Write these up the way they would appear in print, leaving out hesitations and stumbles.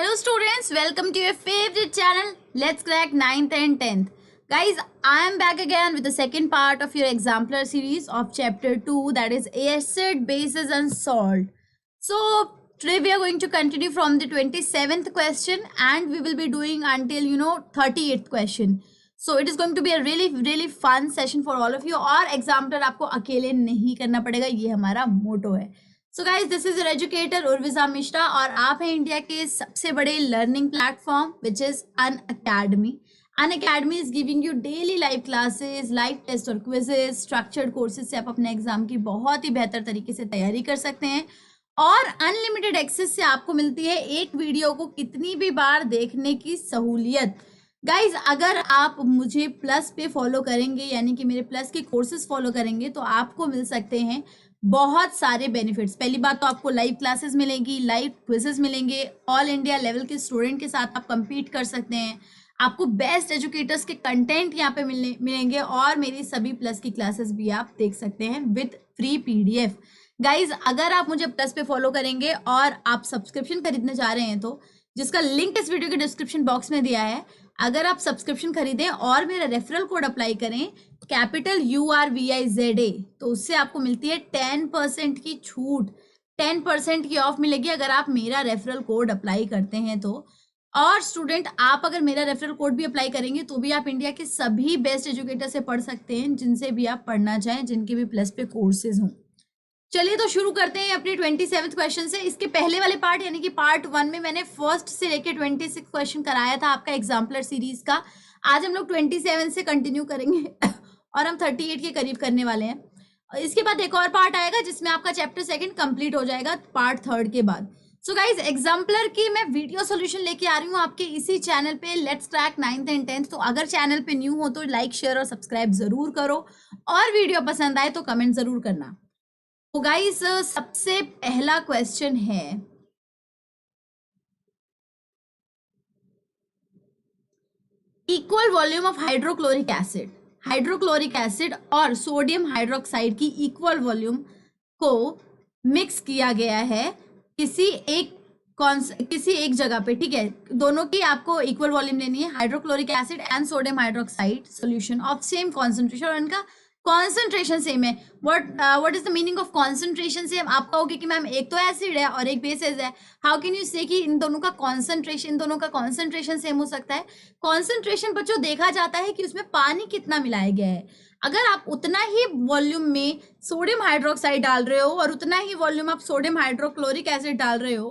Hello students, welcome to your favorite channel. Let's crack 9th and 10th. Guys, I am back again with the second part of your exemplar series of chapter 2, that is acid, bases and salt. So today we are going to continue from the 27th question and we will be doing until 38th question. So it is going to be a really fun session for all of you. और exemplar आपको अकेले नहीं करना पड़ेगा, ये हमारा motto है. So guys, this is your educator Urvija Mishra और आप हैं इंडिया के सबसे बड़े learning platform which is Unacademy. Unacademy is giving you daily live classes, live test और क्विजेज, स्ट्रक्चर्ड कोर्सेज से आप अपने एग्जाम की बहुत ही बेहतर तरीके से तैयारी कर सकते हैं और अनलिमिटेड एक्सेस से आपको मिलती है एक वीडियो को कितनी भी बार देखने की सहूलियत. गाइज, अगर आप मुझे प्लस पे फॉलो करेंगे यानी कि मेरे प्लस के कोर्सेज फॉलो करेंगे तो आपको मिल सकते हैं बहुत सारे बेनिफिट्स. पहली बात तो आपको लाइव क्लासेस मिलेंगी, लाइव क्विजेस मिलेंगे, ऑल इंडिया लेवल के स्टूडेंट के साथ आप compete कर सकते हैं, आपको बेस्ट एजुकेटर्स के कंटेंट यहाँ पे मिलेंगे और मेरी सभी प्लस की क्लासेस भी आप देख सकते हैं विद फ्री PDF. गाइज, अगर आप मुझे प्लस पे फॉलो करेंगे और आप सब्सक्रिप्शन खरीदना चाह रहे हैं तो जिसका लिंक इस वीडियो के डिस्क्रिप्शन बॉक्स में दिया है, अगर आप सब्सक्रिप्शन खरीदें और मेरा रेफरल कोड अप्लाई करें कैपिटल URVIZA तो उससे आपको मिलती है 10% की छूट, 10% की ऑफ मिलेगी अगर आप मेरा रेफरल कोड अप्लाई करते हैं तो. और स्टूडेंट, आप अगर मेरा रेफरल कोड भी अप्लाई करेंगे तो भी आप इंडिया के सभी बेस्ट एजुकेटर से पढ़ सकते हैं जिनसे भी आप पढ़ना चाहें, जिनके भी प्लस पे कोर्सेज हों. चलिए तो शुरू करते हैं अपने 27th क्वेश्चन से. इसके पहले वाले पार्ट यानी कि पार्ट 1 में मैंने फर्स्ट से लेके 26 क्वेश्चन कराया था आपका एग्जाम्पलर सीरीज का. आज हम लोग 27 से कंटिन्यू करेंगे और हम 38 के करीब करने वाले हैं. इसके बाद एक और पार्ट आएगा जिसमें आपका चैप्टर 2 कंप्लीट हो जाएगा पार्ट 3 के बाद. सो गाइज, एग्जाम्पलर की मैं वीडियो सॉल्यूशन लेके आ रही हूँ आपके इसी चैनल पे let's crack 9th and 10th. तो अगर चैनल पे न्यू हो तो लाइक, शेयर और सब्सक्राइब जरूर करो और वीडियो पसंद आए तो कमेंट जरूर करना. तो गाइस, सबसे पहला क्वेश्चन है equal volume of hydrochloric acid. Hydrochloric acid और सोडियम हाइड्रोक्साइड की इक्वल वॉल्यूम को मिक्स किया गया है किसी एक जगह पे. ठीक है, दोनों की आपको इक्वल वॉल्यूम लेनी है. Hydrochloric acid and sodium hydroxide solution of same concentration और इनका कॉन्सेंट्रेशन सेम है. What is the meaning of concentration same? आप कहोगे कि मैम एक तो एसिड है और एक बेसिस है, हाउ कैन यू से कि इन दोनों का कॉन्सेंट्रेशन सेम हो सकता है? कॉन्सेंट्रेशन बच्चों देखा जाता है कि उसमें पानी कितना मिलाया गया है. अगर आप उतना ही वॉल्यूम में सोडियम हाइड्रोक्साइड डाल रहे हो और उतना ही वॉल्यूम आप सोडियम हाइड्रोक्लोरिक एसिड डाल रहे हो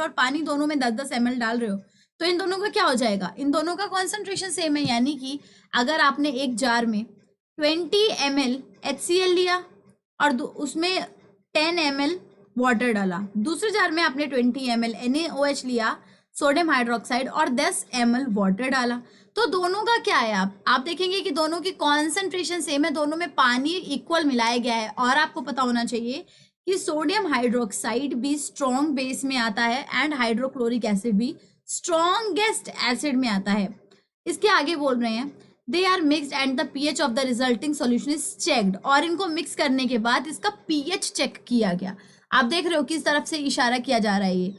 और पानी दोनों में 10-10 ml डाल रहे हो तो इन दोनों का क्या हो जाएगा? इन दोनों का कॉन्सेंट्रेशन सेम है. यानी कि अगर आपने एक जार में 20 ml HCl लिया और उसमें 10 ml वाटर डाला, दूसरे जार में आपने 20 ml NaOH लिया सोडियम हाइड्रोक्साइड और 10 ml वाटर डाला, तो दोनों का क्या है? आप देखेंगे कि दोनों की कॉन्सेंट्रेशन सेम है, दोनों में पानी इक्वल मिलाया गया है. और आपको पता होना चाहिए कि सोडियम हाइड्रोक्साइड भी स्ट्रॉन्ग बेस में आता है एंड हाइड्रोक्लोरिक एसिड भी स्ट्रॉन्गेस्ट एसिड में आता है. इसके आगे बोल रहे हैं they are mixed and the pH of the resulting solution is checked. और इनको मिक्स करने के बाद इसका pH चेक किया गया. आप देख रहे हो किस तरफ से इशारा किया जा रहा है. ये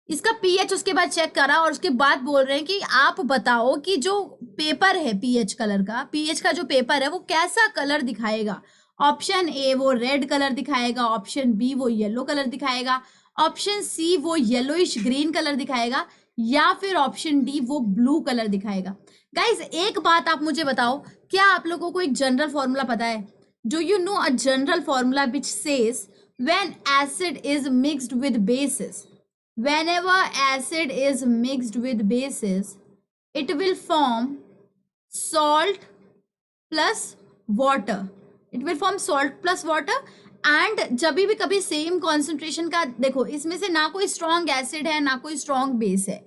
इसका pH उसके बाद चेक करा और उसके बाद बोल रहे हैं कि आप बताओ कि जो पेपर है pH का जो पेपर है वो कैसा कलर दिखाएगा. ऑप्शन ए वो रेड कलर दिखाएगा, ऑप्शन बी वो येलो कलर दिखाएगा, ऑप्शन सी वो येलोइश ग्रीन कलर दिखाएगा या फिर ऑप्शन डी वो ब्लू कलर दिखाएगा. गाइज, एक बात आप मुझे बताओ, क्या आप लोगों को एक जनरल फॉर्मूला पता है? Do you know a general formula which says when acid is mixed with basis, whenever acid is mixed with bases it will form salt plus water. And जब भी कभी सेम कॉन्सेंट्रेशन का देखो, इसमें से ना कोई स्ट्रॉन्ग एसिड है ना कोई स्ट्रॉन्ग बेस है,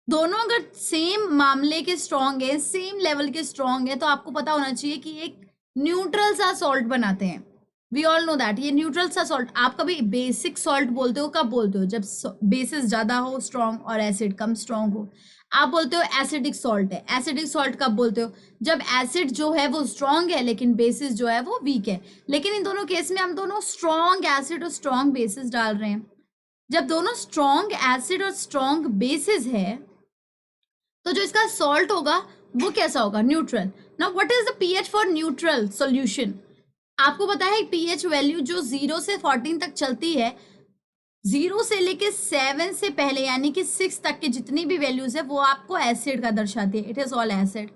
दोनों अगर सेम मामले के स्ट्रॉन्ग है, सेम लेवल के स्ट्रॉन्ग है, तो आपको पता होना चाहिए कि एक न्यूट्रल सा सॉल्ट बनाते हैं. वी ऑल नो दैट ये न्यूट्रल सा सॉल्ट. आप कभी बेसिक सॉल्ट बोलते हो, कब बोलते हो? जब बेसिस ज्यादा हो स्ट्रॉन्ग और एसिड कम स्ट्रॉन्ग हो. आप बोलते हो एसिडिक सॉल्ट है. एसिडिक सॉल्ट कब बोलते हो? जब एसिड जो है वो स्ट्रॉन्ग है लेकिन बेसिस जो है वो वीक है. लेकिन इन दोनों केस में हम दोनों स्ट्रॉन्ग एसिड और स्ट्रॉन्ग बेसिस डाल रहे हैं. जब दोनों स्ट्रॉन्ग एसिड और स्ट्रॉन्ग बेसिस है तो जो इसका सॉल्ट होगा वो कैसा होगा, neutral. Now what is the pH for neutral solution? आपको पता है पीएच वैल्यू जो 0 से 14 तक चलती है, 0 से लेके 7 से पहले यानी कि 6 तक की जितनी भी वैल्यूज है वो आपको एसिड का दर्शाती है, it is all acid.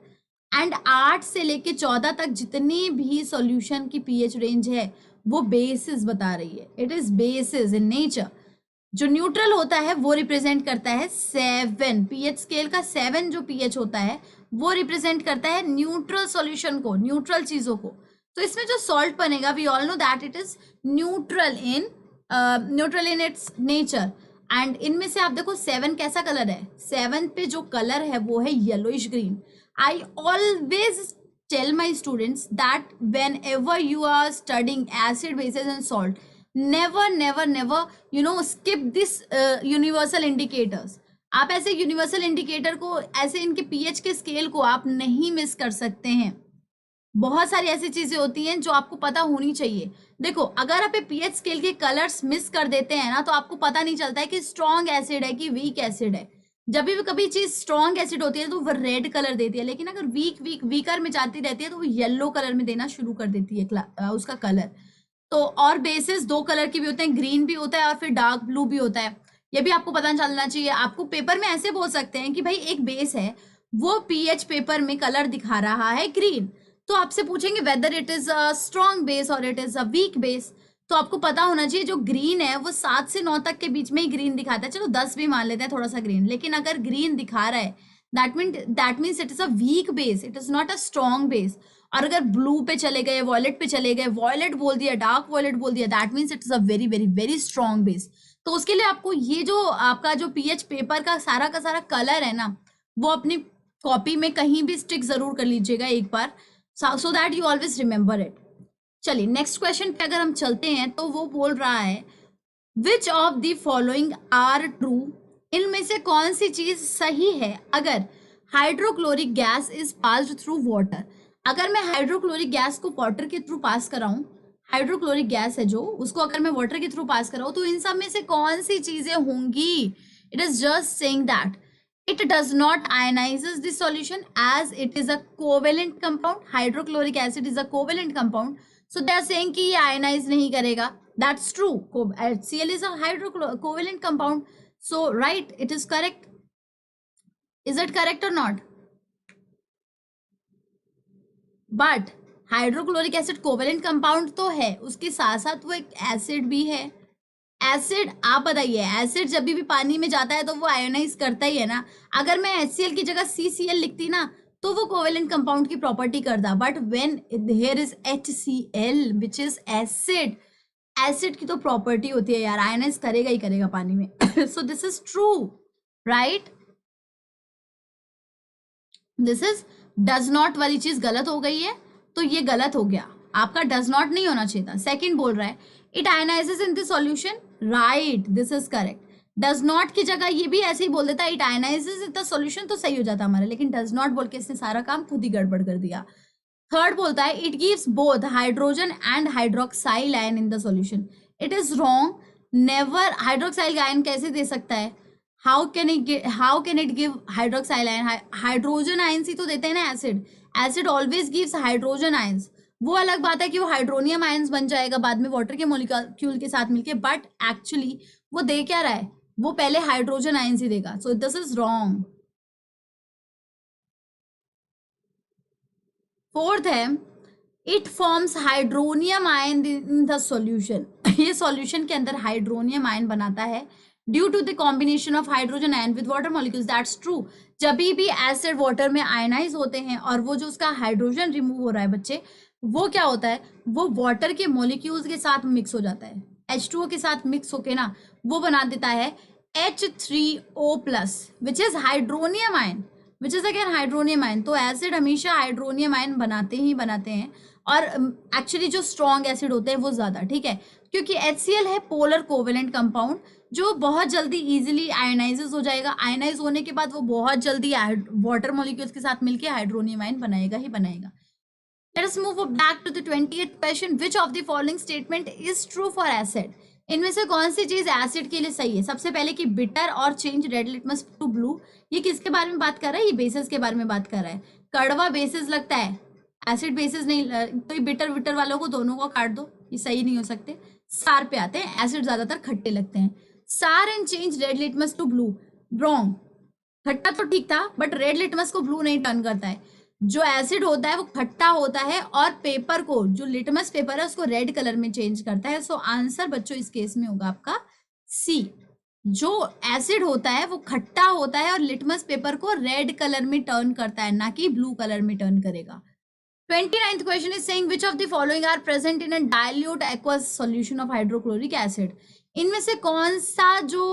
And 8 से लेके 14 तक जितनी भी सॉल्यूशन की पीएच रेंज है वो बेसिस बता रही है, it is basis in nature. जो न्यूट्रल होता है वो रिप्रेजेंट करता है 7, पीएच स्केल का 7 जो पीएच होता है वो रिप्रेजेंट करता है न्यूट्रल सॉल्यूशन को, न्यूट्रल चीजों को। तो इसमें जो सॉल्ट बनेगा we all know that it is neutral in its nature. And इनमें से आप देखो 7 कैसा कलर है, 7 पे जो कलर है वो है yellowish green. I always tell my students that whenever you are studying acid, bases and salt, never skip this universal indicators। आप ऐसे यूनिवर्सल इंडिकेटर को, ऐसे इनके पीएच के स्केल को आप नहीं मिस कर सकते हैं। बहुत सारी ऐसी चीजें होती हैं जो आपको पता होनी चाहिए। देखो अगर आप पीएच स्केल के कलर्स मिस कर देते हैं ना तो आपको पता नहीं चलता है कि स्ट्रॉन्ग एसिड है कि वीक एसिड है। जब भी कभी चीज स्ट्रॉन्ग एसिड होती है तो वो रेड कलर देती है, लेकिन अगर वीकर में जाती रहती है तो वो येलो कलर में देना शुरू कर देती है उसका कलर। तो और बेसिस 2 कलर की भी होते हैं, ग्रीन भी होता है और फिर डार्क ब्लू भी होता है। ये भी आपको पता चलना चाहिए। आपको पेपर में ऐसे बोल सकते हैं कि भाई एक बेस है, वो पीएच पेपर में कलर दिखा रहा है ग्रीन, तो आपसे पूछेंगे whether it is a strong base or it is a weak base. तो आपको पता होना चाहिए जो ग्रीन है वो 7 से 9 तक के बीच में ही ग्रीन दिखाता है, चलो 10 भी मान लेते हैं थोड़ा सा ग्रीन, लेकिन अगर ग्रीन दिखा रहा है that means it is a weak base, it is not a strong base. और अगर ब्लू पे चले गए, वॉयलेट पे चले गए, वॉयलेट बोल दिया, डार्क वॉयलेट बोल दिया, that means it is a very very very strong base. तो उसके लिए आपको ये जो आपका जो पीएच पेपर का सारा कलर है ना वो अपनी कॉपी में कहीं भी स्टिक जरूर कर लीजिएगा एक बार, so that you always remember it. चलिए नेक्स्ट क्वेश्चन पे अगर हम चलते हैं तो वो बोल रहा है which of the following are true, इनमें से कौन सी चीज सही है अगर hydrochloric gas is passed through water. अगर मैं हाइड्रोक्लोरिक गैस को वाटर के थ्रू पास कराऊं, हाइड्रोक्लोरिक गैस है जो, उसको अगर मैं वाटर के थ्रू पास कराऊं तो इन सब में से कौन सी चीजें होंगी। It is just saying that it does not ionizes the solution as it is a covalent compound, hydrochloric acid is a covalent compound, so they are saying कि ये ionize नहीं करेगा, that's true, HCl is a covalent compound, so right, it is correct। is it correct or not? but hydrochloric acid covalent compound तो है, उसके साथ साथ वो एक एसिड भी है। एसिड आप बताइए, एसिड जब भी पानी में जाता है तो वो आयोनाइज करता ही है ना। अगर मैं HCl की जगह CCl लिखती ना तो वो कोवेलेंट कंपाउंड की प्रॉपर्टी करता, but when here is HCl which is acid, acid की तो प्रॉपर्टी होती है यार, आयोनाइज करेगा ही करेगा पानी में। सो this is true, right. This is does not वाली चीज गलत हो गई है, तो ये गलत हो गया, आपका डज नॉट नहीं होना चाहिए था। सेकंड बोल रहा है it ionizes in the solution, right, this is correct. Does not की जगह ये भी ऐसे ही बोल देता it ionizes in the solution तो सही हो जाता हमारा, लेकिन डज नॉट बोल के इसने सारा काम खुद ही गड़बड़ कर दिया। थर्ड बोलता है it gives both hydrogen and hydroxyl ion in the solution, it is wrong, never. Hydroxyl ion कैसे दे सकता है, how can it give hydroxyl ion, hydrogen ions ही तो देते हैं ना acid, acid always gives hydrogen ions. वो अलग बात है कि वो हाइड्रोनियम आयंस बन जाएगा बाद में वाटर के मॉलिक्यूल के साथ मिलके, बट एक्चुअली वो दे क्या रहा है, वो पहले हाइड्रोजन आयंस ही देगा, so this is wrong. Fourth है it forms hydronium ion in the solution, ये सॉल्यूशन के अंदर हाइड्रोनियम आयन बनाता है due to the combination of hydrogen ion with water molecules, that's true. जब भी एसिड वाटर में आयनाइज होते हैं और वो जो उसका हाइड्रोजन रिमूव हो रहा है बच्चे, वो क्या होता है, वो वाटर के मॉलिक्यूल्स के साथ मिक्स हो जाता है, H2O के साथ मिक्स होके ना वो बना देता है H3O+ which is hydronium ion, which is again hydronium ion. तो एसिड हमेशा हाइड्रोनियम आयन बनाते ही बनाते हैं, और एक्चुअली जो स्ट्रॉन्ग एसिड होते हैं वो ज्यादा, ठीक है, क्योंकि HCl है पोलर कोवेलेंट कंपाउंड जो बहुत जल्दी इजीली आयनाइजेस हो जाएगा, आयनाइज होने के बाद वो बहुत जल्दी वाटर मॉलिक्यूल्स के साथ मिलके हाइड्रोनियम आयन बनाएगा ही बनाएगा। Let us move back to the 20th question. Which of the following statement is true for acid? इनमें से कौन सी चीज एसिड के लिए सही है? सबसे पहले कि बिटर और change red litmus to blue, ये किसके बारे में बात कर रहा है? ये बेसिस के बारे में बात कर रहा है। कड़वा बेसिस लगता है, एसिड बेसिस नहीं, तो ये बिटर विटर वालों को दोनों को काट दो, ये सही नहीं हो सकते। सार पे आते हैं, एसिड ज्यादातर खट्टे लगते हैं। Sour and change red litmus to blue, wrong. खट्टा तो ठीक था बट रेड लिटमस को ब्लू नहीं टर्न करता है। जो एसिड होता है वो खट्टा होता है और पेपर को, जो लिटमस पेपर है उसको रेड कलर में चेंज करता है। सो आंसर बच्चों इस केस में होगा आपका सी। जो एसिड होता है वो खट्टा होता है और लिटमस पेपर को रेड कलर में टर्न करता है, ना कि ब्लू कलर में टर्न करेगा। 29th question is saying which of the following are present in a dilute aqueous solution of hydrochloric acid? इनमें से कौन सा जो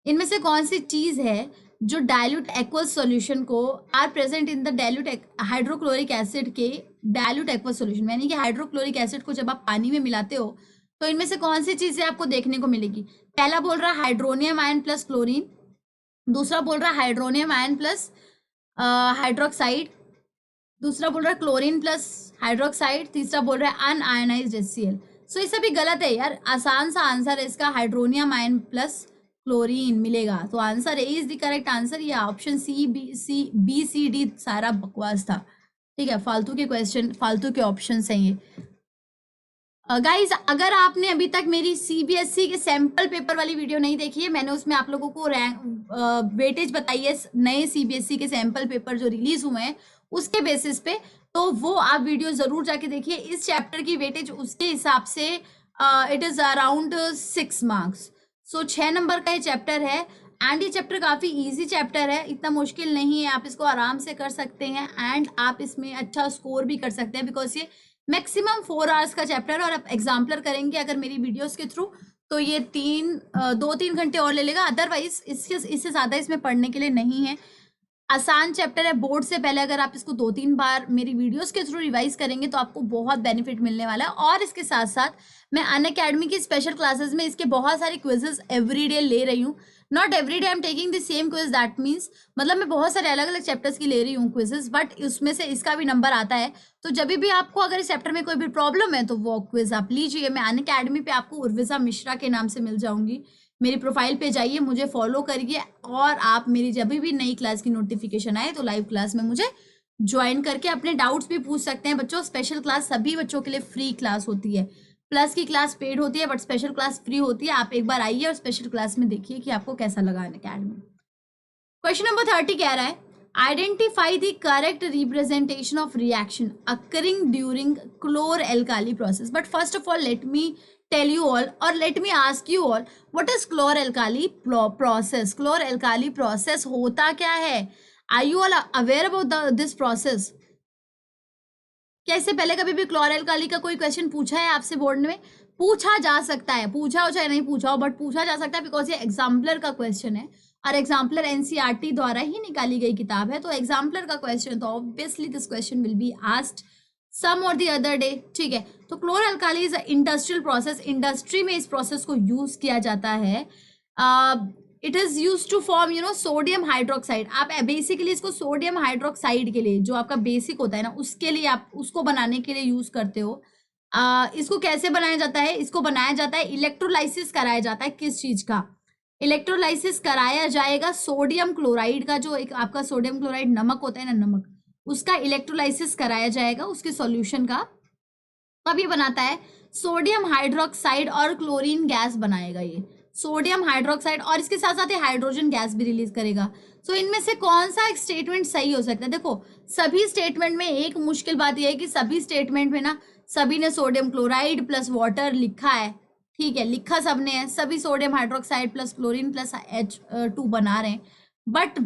इनमें से कौन सी चीज है जो डाइल्यूट एक्वस सॉल्यूशन को are present in the dilute hydrochloric acid के डाइल्यूट एक्वस सॉल्यूशन, यानी कि हाइड्रोक्लोरिक एसिड को जब आप पानी में मिलाते हो तो इनमें से कौन सी चीजें आपको देखने को मिलेगी? पहला बोल रहा है हाइड्रोनियम आयन प्लस क्लोरीन, दूसरा बोल रहा है हाइड्रोनियम आयन प्लस हाइड्रोक्साइड, दूसरा बोल रहा है क्लोरीन प्लस हाइड्रोक्साइड, तीसरा बोल रहा है अनआयनाइज्ड HCl। सो ये सभी गलत है यार, आसान सा आंसर है इसका हाइड्रोनियम आयन प्लस क्लोरीन मिलेगा। तो answer A is the correct answer. या ऑप्शन बी सी डी सारा बकवास था, ठीक है, फालतू के क्वेश्चन, फालतू के ऑप्शन हैं ये। गाइज अगर आपने अभी तक मेरी CBSE के सैंपल पेपर वाली वीडियो नहीं देखी है, मैंने उसमें आप लोगों को रैंक वेटेज बताई है नए CBSE के सैंपल पेपर जो रिलीज हुए हैं उसके बेसिस पे, तो वो आप वीडियो जरूर जाके देखिए। इस चैप्टर की वेटेज उसके हिसाब से it is around 6 marks. So 6 number का ये चैप्टर है एंड ये चैप्टर काफी इजी चैप्टर है, इतना मुश्किल नहीं है, आप इसको आराम से कर सकते हैं एंड आप इसमें अच्छा स्कोर भी कर सकते हैं बिकॉज ये मैक्सिमम 4 आवर्स का चैप्टर है और आप एग्जाम्पलर करेंगे अगर मेरी वीडियोस के थ्रू तो ये 2-3 घंटे और ले लेगा, अदरवाइज इससे ज्यादा इसमें पढ़ने के लिए नहीं है। आसान चैप्टर है, बोर्ड से पहले अगर आप इसको 2-3 बार मेरी वीडियोस के थ्रू रिवाइज करेंगे तो आपको बहुत बेनिफिट मिलने वाला है। और इसके साथ साथ मैं अनअकैडमी की स्पेशल क्लासेस में इसके बहुत सारे क्विजेस एवरीडे ले रही हूँ। Not everyday I am taking the same quiz, that means मतलब मैं बहुत सारे अलग अलग चैप्टर्स की ले रही हूँ क्विजेस, बट उसमें से इसका भी नंबर आता है। तो जब भी आपको अगर इस चैप्टर में कोई भी प्रॉब्लम है तो वो क्विज आप लीजिए। मैं अनअकैडमी पे आपको उर्विजा मिश्रा के नाम से मिल जाऊंगी, मेरी प्रोफाइल पे जाइए, मुझे फॉलो करिए और आप मेरी जब भी नई क्लास की नोटिफिकेशन आए तो लाइव क्लास में मुझे ज्वाइन करके अपने डाउट्स भी पूछ सकते हैं। बच्चों स्पेशल क्लास सभी बच्चों के लिए फ्री क्लास होती है, प्लस की क्लास पेड होती है बट स्पेशल क्लास फ्री होती है। आप एक बार आइए और स्पेशल क्लास में देखिए कि आपको कैसा लगा अनअकैडमी। क्वेश्चन नंबर 30 कह रहा है identify the correct representation of reaction occurring during chlor alkali process. But first of all let me tell you all or let me ask you all what is chlor-alkali process? chlor-alkali process होता क्या है? Are you all aware about this process? क्या इससे पहले कभी भी क्लोर-एल्काली का कोई क्वेश्चन पूछा है आपसे बोर्ड में? पूछा जा सकता है, पूछा हो चाहे नहीं पूछा हो बट पूछा जा सकता है बिकॉज ये एग्जाम्पलर का क्वेश्चन है और एग्जाम्पलर NCERT द्वारा ही निकाली गई किताब है, तो एग्जाम्पलर का क्वेश्चन तो obviously this question will be asked some or the other day, ठीक है। तो chlor alkali is industrial process, industry में इस प्रोसेस को यूज किया जाता है। It is use to form sodium hydroxide. आप बेसिकली इसको सोडियम हाइड्रोक्साइड के लिए जो आपका बेसिक होता है ना उसके लिए आप उसको बनाने के लिए यूज करते हो। इसको कैसे बनाया जाता है? इसको बनाया जाता है, इलेक्ट्रोलाइसिस कराया जाता है। किस चीज का इलेक्ट्रोलाइसिस कराया जाएगा? सोडियम क्लोराइड का, जो एक आपका सोडियम क्लोराइड नमक होता है ना, नमक, उसका इलेक्ट्रोलाइसिस कराया जाएगा, उसके सॉल्यूशन का। तब ये बनाता है सोडियम हाइड्रोक्साइड और क्लोरीन गैस बनाएगा ये सोडियम हाइड्रोक्साइड, और इसके साथ साथ ये हाइड्रोजन गैस भी रिलीज करेगा। सो इनमें से कौन सा एक स्टेटमेंट सही हो सकता है? देखो सभी स्टेटमेंट में एक मुश्किल बात यह है कि सभी स्टेटमेंट में ना सभी ने सोडियम क्लोराइड प्लस वाटर लिखा है, ठीक है, लिखा सबने है, सभी sodium hydroxide plus chlorine plus H2 बना रहे हैं, बट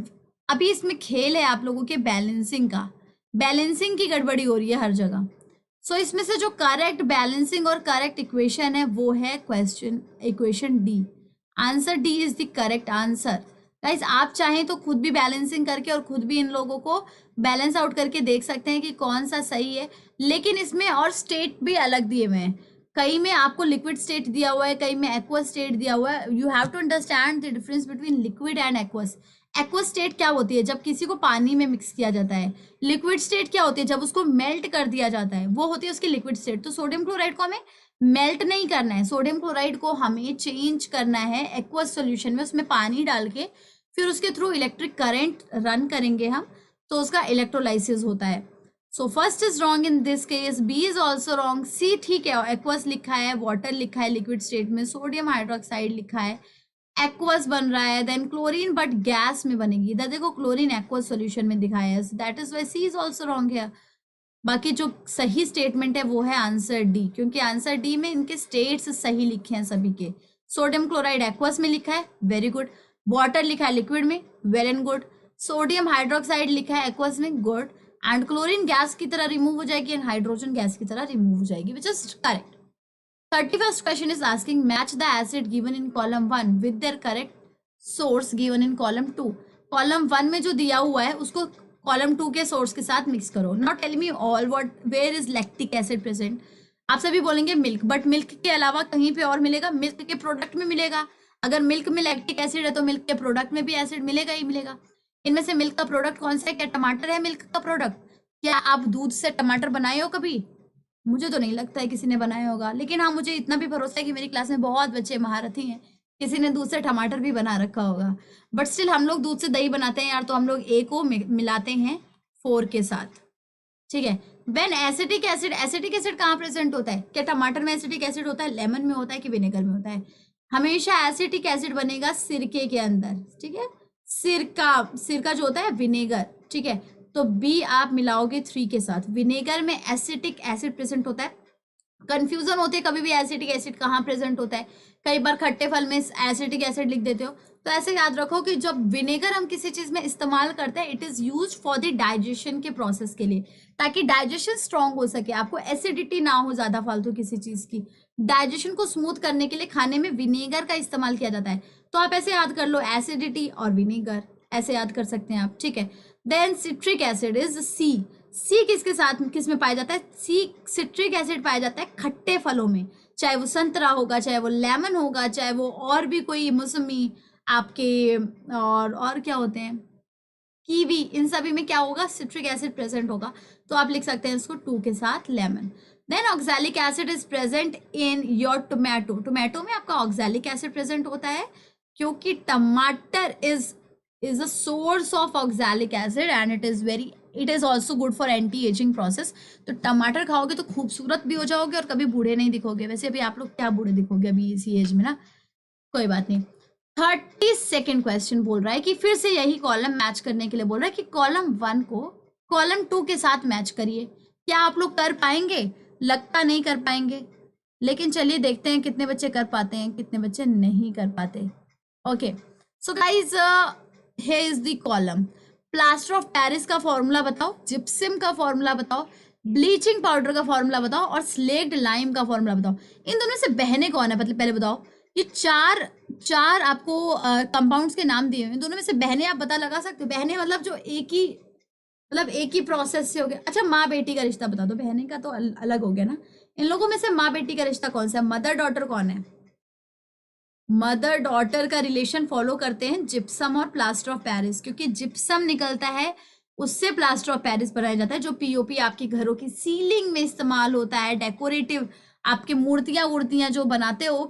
अभी इसमें खेल है आप लोगों के बैलेंसिंग का, बैलेंसिंग की गड़बड़ी हो रही है हर जगह। सो इसमें से जो करेक्ट बैलेंसिंग और करेक्ट इक्वेशन है वो है equation D. Answer D is the correct answer. Guys आप चाहें तो खुद भी बैलेंसिंग करके और खुद भी इन लोगों को बैलेंस आउट करके देख सकते हैं कि कौन सा सही है, लेकिन इसमें और स्टेट भी अलग दिए हुए हैं। कहीं में आपको लिक्विड स्टेट दिया हुआ है, कहीं में एक्वस स्टेट दिया हुआ है। You have to understand the difference between liquid and aqueous. Aqueous state क्या होती है? जब किसी को पानी में मिक्स किया जाता है। लिक्विड स्टेट क्या होती है? जब उसको मेल्ट कर दिया जाता है, वो होती है उसकी लिक्विड स्टेट। तो सोडियम क्लोराइड को हमें मेल्ट नहीं करना है, सोडियम क्लोराइड को हमें चेंज करना है एक्वस सॉल्यूशन में, उसमें पानी डाल के फिर उसके थ्रू इलेक्ट्रिक करंट रन करेंगे हम, तो उसका इलेक्ट्रोलाइसिस होता है। So first is wrong in this case, B is also wrong, C ठीक है, एक्वस लिखा है, वाटर लिखा है लिक्विड स्टेट में, सोडियम हाइड्रोक्साइड लिखा है, एक्वस बन रहा है, देन क्लोरीन बट गैस में बनेगी, इधर देखो क्लोरीन एक्वस सॉल्यूशन में दिखाया है, that is why C is also wrong है। बाकी जो सही स्टेटमेंट है वो है आंसर डी, क्योंकि आंसर डी में इनके स्टेट्स सही लिखे हैं सभी के। सोडियम क्लोराइड एक्वस में लिखा है, वेरी गुड, वाटर लिखा है लिक्विड में, well and good, sodium hydroxide लिखा है एक्वस में, गुड, एंड क्लोरीन गैस की तरह रिमूव हो जाएगी एंड हाइड्रोजन गैस की तरह रिमूव हो जाएगी, which is correct. 31st question is asking match the acid given in column 1 with their correct source given in column 2। column 1 में जो दिया हुआ है उसको column 2 के source के साथ mix करो। Now tell me all what where is lactic acid present। आप सभी बोलेंगे मिल्क, बट मिल्क के अलावा कहीं पे और मिलेगा, मिल्क के प्रोडक्ट में मिलेगा। अगर मिल्क में लैक्टिक एसिड है तो मिल्क के प्रोडक्ट में भी एसिड मिलेगा ही मिलेगा। इनमें से मिल्क का प्रोडक्ट कौन सा है? क्या टमाटर है मिल्क का प्रोडक्ट? क्या आप दूध से टमाटर बनाए हो कभी? मुझे तो नहीं लगता है किसी ने बनाया होगा, लेकिन हाँ मुझे इतना भी भरोसा है कि मेरी क्लास में बहुत बच्चे महारथी हैं, किसी ने दूध से टमाटर भी बना रखा होगा। बट स्टिल हम लोग दूध से दही बनाते हैं यार, तो हम लोग ए को मिलाते हैं 4 के साथ, ठीक है। When acetic acid, acetic acid कहाँ प्रेजेंट होता है? क्या टमाटर में एसिटिक एसिड होता है, लेमन में होता है कि विनेगर में होता है? हमेशा एसिटिक एसिड बनेगा सिरके के अंदर, ठीक है। सिरका जो होता है विनेगर, ठीक है। तो बी आप मिलाओगे 3 के साथ, विनेगर में एसिटिक एसिड प्रेजेंट होता है। कंफ्यूजन होती है कभी भी एसिटिक एसिड कहाँ प्रेजेंट होता है, कई बार खट्टे फल में एसिटिक एसिड लिख देते हो, तो ऐसे याद रखो कि जब विनेगर हम किसी चीज में इस्तेमाल करते हैं, it is use for the digestion के प्रोसेस के लिए, ताकि डाइजेशन स्ट्रांग हो सके, आपको एसिडिटी ना हो ज्यादा फालतू किसी चीज की। डाइजेशन को स्मूथ करने के लिए खाने में विनेगर का इस्तेमाल किया जाता है, तो आप ऐसे याद कर लो, एसिडिटी और विनेगर, ऐसे याद कर सकते हैं आप, ठीक है। Then citric acid is C. C किसके साथ किस में पाया जाता है? सी सिट्रिक एसिड पाया जाता है खट्टे फलों में, चाहे वो संतरा होगा, चाहे वो लेमन होगा, चाहे वो और भी कोई मौसमी आपके, और क्या होते हैं, कीवी, इन सभी में क्या होगा? सिट्रिक एसिड प्रेजेंट होगा, तो आप लिख सकते हैं इसको 2 के साथ lemon. Then oxalic acid is present in your tomato. Tomato में आपका ऑक्सैलिक एसिड प्रेजेंट होता है, क्योंकि टमाटर is a source of oxalic acid and it is also good for anti aging process। तो टमाटर खाओगे तो खूबसूरत भी हो जाओगे और कभी बूढ़े नहीं दिखोगे। वैसे अभी आप लोग क्या बूढ़े दिखोगे अभी इसी एज में ना, कोई बात नहीं। 32nd क्वेश्चन बोल रहा है कि फिर से यही कॉलम मैच करने के लिए बोल रहा है कि कॉलम 1 को कॉलम 2 के साथ मैच करिए। क्या आप लोग कर पाएंगे? लगता नहीं कर पाएंगे, लेकिन चलिए देखते हैं कितने बच्चे कर पाते हैं, कितने बच्चे नहीं कर पाते। Okay, so guys here is the column। Plaster of Paris का फॉर्मूला बताओ, जिप्सम का फॉर्मूला बताओ, ब्लीचिंग पाउडर का फॉर्मूला बताओ और स्लेक्ड लाइम का फॉर्मूला बताओ। इन दोनों से बहने कौन है? मतलब पहले बताओ, ये चार आपको कंपाउंड्स के नाम दिए हुए हैं, दोनों में से बहने आप पता लगा सकते हो? बहने मतलब जो एक ही प्रोसेस से हो गया। अच्छा, माँ बेटी का रिश्ता बता दो, बहने का तो अलग हो गया ना। इन लोगों में से माँ बेटी का रिश्ता कौन सा है? मदर डॉटर कौन है? मदर डॉटर का रिलेशन फॉलो करते हैं जिप्सम और प्लास्टर ऑफ पेरिस, क्योंकि जिप्सम निकलता है उससे प्लास्टर ऑफ पेरिस बनाया जाता है, जो पीओपी आपके घरों की सीलिंग में इस्तेमाल होता है। डेकोरेटिव आपके मूर्तियां जो बनाते हो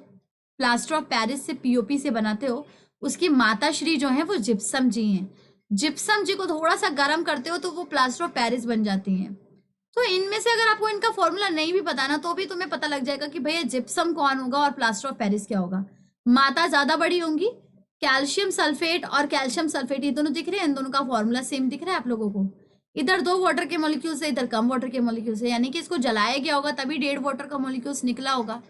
प्लास्टर ऑफ पेरिस से, पीओपी से बनाते हो, उसकी माता श्री जो है वो जिप्सम जी हैं। जिप्सम जी को थोड़ा सा गर्म करते हो तो वो प्लास्टर ऑफ पेरिस बन जाती हैं। तो इनमें से अगर आपको इनका फॉर्मूला नहीं भी पता ना, तो भी तुम्हें पता लग जाएगा कि भैया जिप्सम कौन होगा और प्लास्टर ऑफ पेरिस क्या होगा। माता ज्यादा बड़ी होंगी, कैल्शियम सल्फेट और कैल्शियम सल्फेट ये दोनों दिख रहे हैं, इन दोनों का फॉर्मूला सेम दिख रहा है आप लोगों को। इधर 2 वाटर के मॉलिक्यूल्स है, इधर कम वाटर के मॉलिक्यूल्स है, यानी कि इसको जलाया गया होगा तभी 1.5 वाटर का मॉलिक्यूल्स निकला होगा।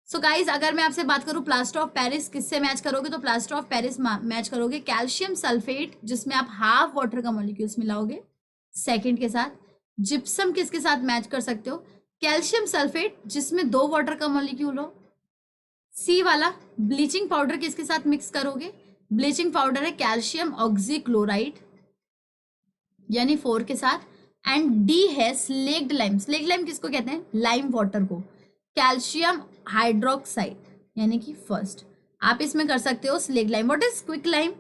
सो गाइज, अगर मैं आपसे बात करूं प्लास्टर ऑफ पेरिस किससे मैच करोगे, तो प्लास्टर ऑफ पेरिस मैच करोगे कैल्शियम सल्फेट, जिसमें आप हाफ वाटर का मॉलिक्यूल्स मिलाओगे सेकेंड के साथ। जिप्सम किसके साथ मैच कर सकते हो? कैल्शियम सल्फेट, जिसमें 2 वाटर का मॉलिक्यूल हो। सी वाला ब्लीचिंग पाउडर किसके साथ मिक्स करोगे? ब्लीचिंग पाउडर है कैल्शियम ऑक्सीक्लोराइड, यानी 4 के साथ। एंड डी है स्लेक्ड लाइम। स्लेक्ड लाइम किसको कहते हैं? लाइम वाटर को। कैल्शियम हाइड्रोक्साइड, यानी कि फर्स्ट। आप इसमें कर सकते हो slaked lime. What is quick lime?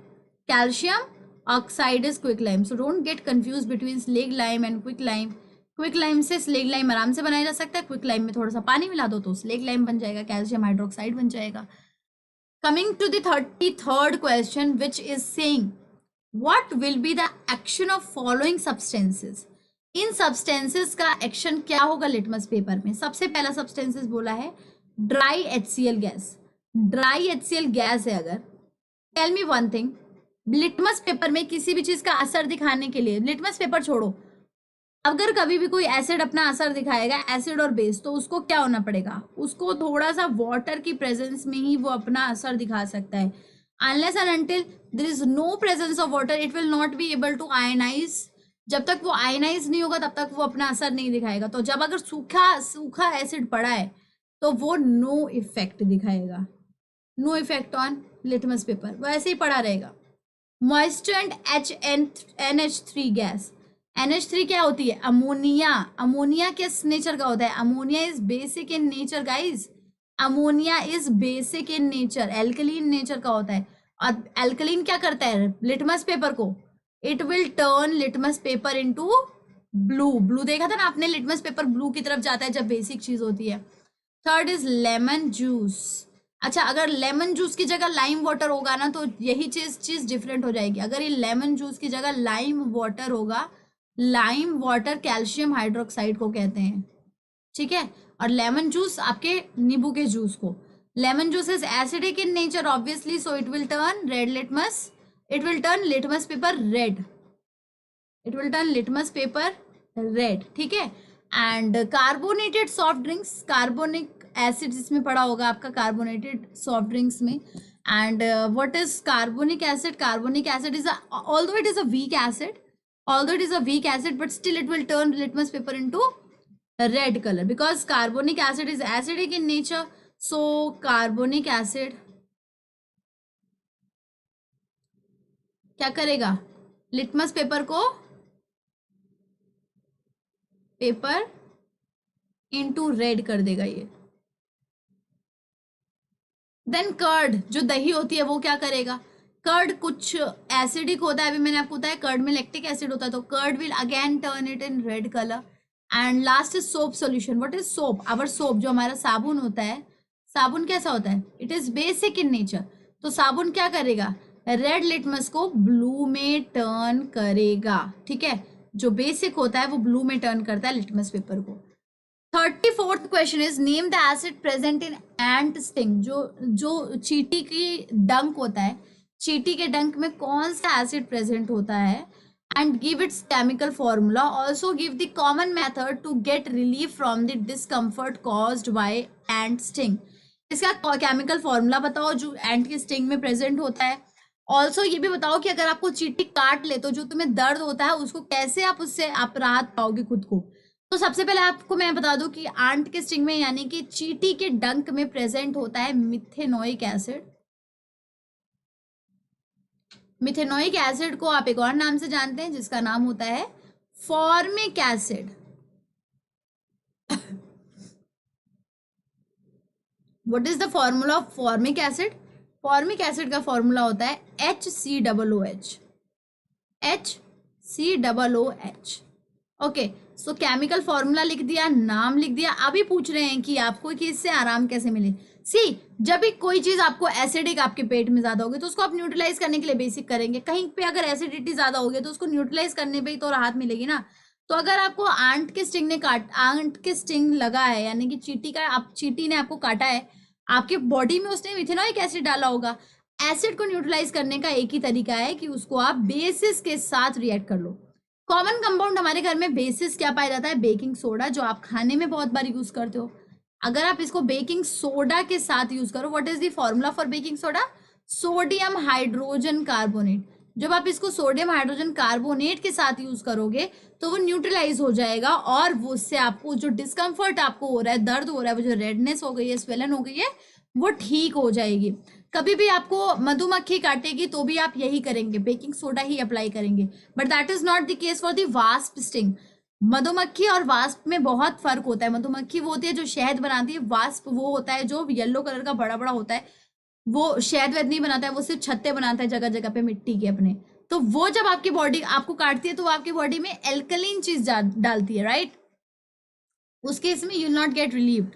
Calcium oxide is quick lime, so don't get confuse between slaked lime and quick lime. Quick lime से स्लेग लाइम आराम से बनाया जा सकता है। क्विक लाइम में थोड़ा सा पानी मिला दो तो स्लेग लाइम बन जाएगा, कैल्शियम हाइड्रोक्साइड बन जाएगा। Coming to the 33rd question which is saying what will be the action of following substances. इन सब्सटेंसेस का एक्शन क्या होगा लिटमस पेपर में। सबसे पहला सब्सटेंसेस बोला है dry HCl gas. Dry HCl gas है अगर, tell me one thing, litmus paper में किसी भी चीज का असर दिखाने के लिए, लिटमस पेपर छोड़ो, अगर कभी भी कोई एसिड अपना असर दिखाएगा, एसिड और बेस, तो उसको क्या होना पड़ेगा, उसको थोड़ा सा वाटर की प्रेजेंस में ही वो अपना असर दिखा सकता है। Unless and until there is no presence of water it will not be able to ionise. जब तक वो आयनाइज नहीं होगा तब तक वो अपना असर नहीं दिखाएगा। तो जब अगर सूखा सूखा एसिड पड़ा है तो वो नो इफेक्ट दिखाएगा, no effect on litmus paper, वो ऐसे ही पड़ा रहेगा। Moisture and NH3 gas. NH3 क्या होती है, अमोनिया। अमोनिया किस नेचर का होता है, ammonia is basic in nature guys, ammonia is basic in nature, alkaline nature का होता है। और एल्कलीन क्या करता है लिटमस पेपर को, it will turn litmus paper into blue. Blue देखा था ना आपने, लिटमस पेपर ब्लू की तरफ जाता है जब बेसिक चीज होती है। Third is lemon juice. अच्छा, अगर लेमन जूस की जगह लाइम वाटर होगा ना तो यही चीज डिफरेंट हो जाएगी। अगर ये लेमन जूस की जगह लाइम वाटर होगा, लाइम वाटर कैल्शियम हाइड्रोक्साइड को कहते हैं, ठीक है। और लेमन जूस आपके नींबू के जूस को, lemon juice is acidic in nature obviously, so it will turn red litmus, it will turn litmus paper red, it will turn litmus paper red, ठीक है। And carbonated soft drinks, carbonic acid इसमें पड़ा होगा आपका carbonated soft drinks में। And what is carbonic acid, carbonic acid is although it is a weak acid, although it is a weak acid but still it will turn litmus paper into a red color because carbonic acid is acidic in nature, so carbonic acid क्या करेगा, litmus paper को paper into red कर देगा ये। Then curd, जो दही होती है वो क्या करेगा, कर्ड कुछ एसिडिक होता है, अभी मैंने आपको बताया कर्ड में लैक्टिक एसिड होता है, तो curd will again turn it in red colour. And last is soap solution. What is soap, our soap, जो हमारा साबुन होता है, साबुन कैसा होता है, it is basic in nature, तो साबुन क्या करेगा, रेड लिटमस को ब्लू में टर्न करेगा, ठीक है। जो बेसिक होता है वो ब्लू में टर्न करता है लिटमस पेपर को। 34th question is name the acid present in ant sting. जो चींटी की डंक होता है, चींटी के डंक में कौन सा एसिड प्रेजेंट होता है, and give its chemical formula, also give the common method to get relief from the discomfort caused by ant sting. इसका केमिकल फॉर्मूला बताओ जो एंट की स्टिंग में प्रेजेंट होता है। ऑल्सो ये भी बताओ कि अगर आपको चींटी काट ले तो जो तुम्हें दर्द होता है उसको कैसे आप उससे आप राहत पाओगे खुद को। तो सबसे पहले आपको मैं बता दूं कि आंट के स्टिंग में यानी कि चींटी के डंक में प्रेजेंट होता है मिथेनोइक एसिड। मिथेनोइक एसिड को आप एक और नाम से जानते हैं जिसका नाम होता है formic acid. What is the formula of formic acid, formic acid का फॉर्मूला होता है HCOOH, HCOOH। ओके, सो केमिकल फॉर्मूला लिख दिया, नाम लिख दिया। अभी पूछ रहे हैं कि आपको कि इससे आराम कैसे मिले। सी, जब भी कोई चीज आपको एसिडिक आपके पेट में ज्यादा होगी तो उसको आप न्यूट्रलाइज करने के लिए बेसिक करेंगे। कहीं पे अगर एसिडिटी ज्यादा होगी तो उसको न्यूट्रलाइज करने पे ही तो राहत मिलेगी ना। तो अगर आपको आंट के स्टिंग लगा है यानी कि चींटी ने आपको काटा है, आपके बॉडी में उसने मिथेनोइक एसिड डाला होगा। एसिड को न्यूट्रलाइज करने का एक ही तरीका है कि उसको आप बेसिस के साथ रिएक्ट कर लो। कॉमन कंपाउंड हमारे घर में बेसिस क्या पाया जाता है, बेकिंग सोडा, जो आप खाने में बहुत बार यूज करते हो। अगर आप इसको बेकिंग सोडा के साथ यूज करो, what is the formula for baking soda, sodium hydrogen carbonate. जब आप इसको सोडियम हाइड्रोजन कार्बोनेट के साथ यूज करोगे तो वो न्यूट्रलाइज हो जाएगा और वो उससे आपको जो डिस्कम्फर्ट आपको हो रहा है, दर्द हो रहा है, वो जो रेडनेस हो गई है, स्वेलन हो गई है, वो ठीक हो जाएगी। कभी भी आपको मधुमक्खी काटेगी तो भी आप यही करेंगे, बेकिंग सोडा ही अप्लाई करेंगे। But that is not the case for the wasp sting. मधुमक्खी और वास्प में बहुत फर्क होता है। मधुमक्खी वो होती है जो शहद बनाती है, वास्प वो होता है जो येलो कलर का बड़ा बड़ा होता है, वो शहद वहद नहीं बनाता है, वो सिर्फ छत्ते बनाता है जगह जगह पे मिट्टी के अपने। तो वो जब आपकी बॉडी आपको काटती है तो वो आपकी बॉडी में एल्कलीन चीज डालती है, राइट। उस केस में you will not gate relieved.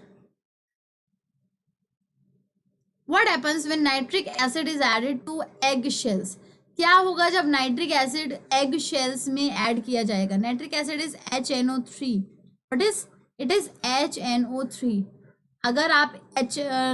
What happens when nitric acid is added to egg shells? क्या होगा जब नाइट्रिक एसिड एग शेल्स में ऐड किया जाएगा? Nitric acid is HNO3. What is it? Is HNO3. अगर आप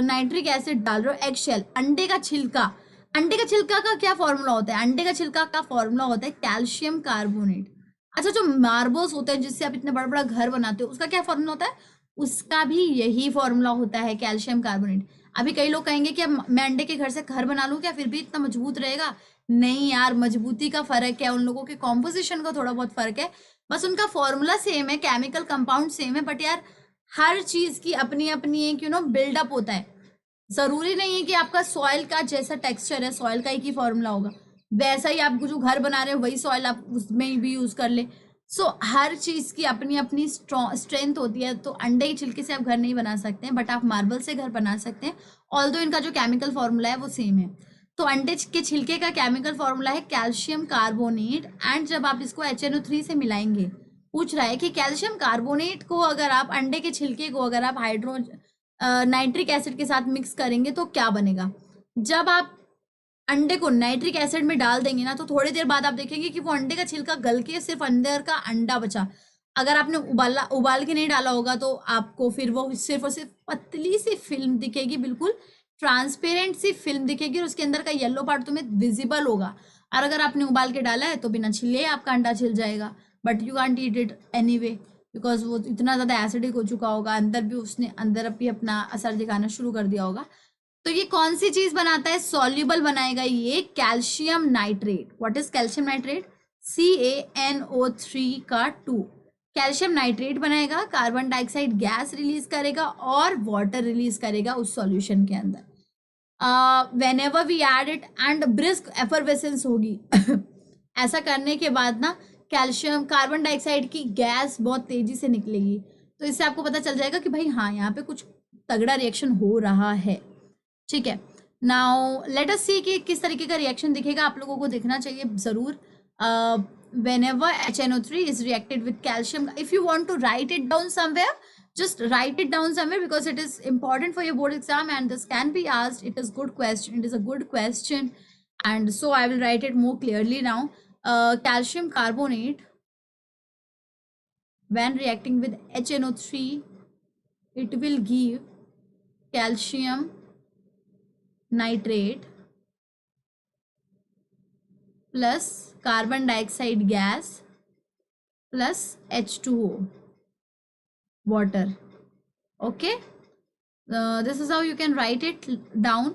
नाइट्रिक एसिड डाल रहे हो एग शेल, अंडे का छिलका, अंडे का छिलका का क्या फॉर्मूला होता है? अंडे का छिलका का फॉर्मूला होता है कैल्शियम कार्बोनेट. अच्छा, जो मार्बल्स होते हैं जिससे आप इतने बड़ा बड़ा घर बनाते हो, उसका क्या फॉर्मूला होता है? उसका भी यही फॉर्मूला होता है, कैल्शियम कार्बोनेट. अभी कई लोग कहेंगे कि अब मैं अंडे के घर से घर बना लूं क्या, फिर भी इतना मजबूत रहेगा? नहीं यार, मजबूती का फर्क है, उन लोगों के कॉम्पोजिशन का थोड़ा बहुत फर्क है, बस उनका फॉर्मूला सेम है, केमिकल कंपाउंड सेम है, बट यार हर चीज की अपनी अपनी एक बिल्डअप होता है. जरूरी नहीं है कि आपका सॉइल का जैसा टेक्सचर है सॉइल का ही फॉर्मूला होगा, वैसा ही आप जो घर बना रहे हो वही सॉइल आप उसमें भी यूज कर ले. सो हर चीज की अपनी अपनी स्ट्रेंथ होती है. तो अंडे के छिलके से आप घर नहीं बना सकते हैं, बट आप मार्बल से घर बना सकते हैं, ऑल्दो इनका जो केमिकल फॉर्मूला है वो सेम है. तो अंडे के छिलके का केमिकल फॉर्मूला है कैल्शियम कार्बोनेट. एंड जब आप इसको HNO3 से मिलाएंगे, पूछ रहा है कि कैल्शियम कार्बोनेट को अगर आप अंडे के छिलके को अगर आप नाइट्रिक एसिड के साथ मिक्स करेंगे तो क्या बनेगा? जब आप अंडे को नाइट्रिक एसिड में डाल देंगे ना, तो थोड़ी देर बाद आप देखेंगे कि वो अंडे का छिलका गल के सिर्फ अंदर का अंडा बचा. अगर आपने उबाल के नहीं डाला होगा तो आपको फिर वो सिर्फ और सिर्फ पतली सी फिल्म दिखेगी, बिल्कुल ट्रांसपेरेंट सी फिल्म दिखेगी, और उसके अंदर का येलो पार्ट तुम्हें विजिबल होगा. और अगर आपने उबाल के डाला है तो बिना छिले आपका अंडा छिल जाएगा, but you can't eat it anyway, because वो इतना ज़्यादा एसिडिक हो चुका होगा, अंदर भी उसने अंदर भी अपना असर दिखाना शुरू कर दिया होगा. तो ये कौन सी चीज बनाता है? सॉल्युबल बनाएगा ये calcium nitrate. What is calcium nitrate? CaNO3 का 2. कैल्शियम नाइट्रेट बनाएगा, कार्बन डाइऑक्साइड गैस रिलीज करेगा और वाटर रिलीज करेगा उस सॉल्यूशन के अंदर. whenever we add it and brisk effervescence होगी ऐसा करने के बाद ना कैल्शियम कार्बन डाइऑक्साइड की गैस बहुत तेजी से निकलेगी. तो इससे आपको पता चल जाएगा कि भाई हाँ, यहाँ पे कुछ तगड़ा रिएक्शन हो रहा है. ठीक है, नाउ लेट अस सी कि किस तरीके का रिएक्शन दिखेगा. आप लोगों को दिखना चाहिए जरूर. whenever HNO3 is reacted with calcium, if you want to write it down somewhere, just write it down somewhere, because it is important for your board exam and this can be asked. It is good question, it is a good question, and so I will write it more clearly now. Calcium carbonate when reacting with HNO3, it will give calcium nitrate plus carbon dioxide gas plus H2O water. Okay, this is how you can write it down.